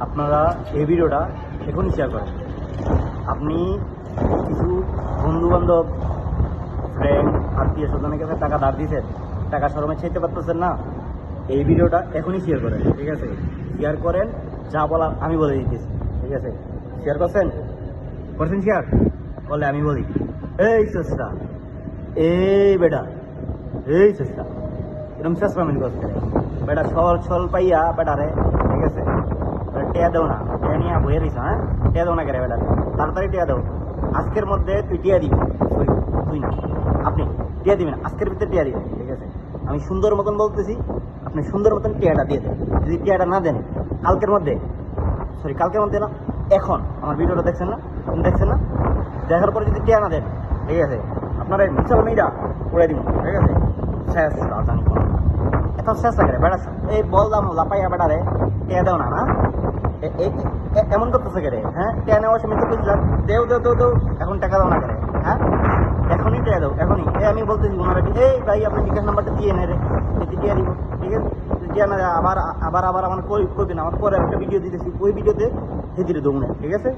আপনারা এই ভিডিওটা এখনই শেয়ার করেন। আপনি কিছু বন্ধুবান্ধব, ফ্রেন্ড, আত্মীয় স্বজনের কাছে টাকা ধার দিয়েছেন, টাকা শরমে চাইতে পারতেছেন না, এই ভিডিওটা এখনই শেয়ার করেন। ঠিক আছে, শেয়ার করেন, যা বলার আমি বলে দিতেছি। ঠিক আছে, শেয়ার করছেন শেয়ার বলে আমি বলি, এই চেষ্টা, এই বেটা, এই চেষ্টা, এরকম চেষ্টা আমি করতে বেটা ছল পাইয়া বেটারে। ঠিক আছে, টিয়া দেও না, টিয়া নিয়ে বইয়ে দিস। হ্যাঁ, টিয়া দেও না কেন বেটা, তাড়াতাড়ি টিয়া দেও। আজকের মধ্যে তুই টিয়া দিবি, তুই না, আপনি টিয়া দিবেন, আজকের ভিতরে টিয়া দিবেন। ঠিক আছে, আমি সুন্দর মতন বলতেছি, আপনি সুন্দর মতন টিয়াটা দিয়ে দেন। যদি টিয়াটা না দেন কালকের মধ্যে না, এখন আমার ভিডিওটা দেখছেন না, দেখার পরে যদি টিয়া না দেন, ঠিক আছে, আপনার এই মিশাল মেয়েরা উড়ে দিব। ঠিক আছে, শেষ রাজধানী এত শেষ লাগে বেড়া, এই বললাম লাপাইয়া বেড়ারে টিয়া দেও না, না এমন করতেছে কেড়ে। হ্যাঁ, টিয়া নেওয়ার সময় তো বুঝলাম, দেও, এখন টাকা দাও না কেড়ে। হ্যাঁ, এখনই টিয়া দাও, এখনই। আমি বলতেছি ওনারা, এই ভাই আপনি বিকাশ নাম্বারটা দিয়ে এনে রে, টিয়া দিব। ঠিক আছে, টিয়া না আবার আমার কইবেন, আমার পরে একটা ভিডিও দিতেছি, ওই ভিডিওতে দিতে দেবো না। ঠিক আছে।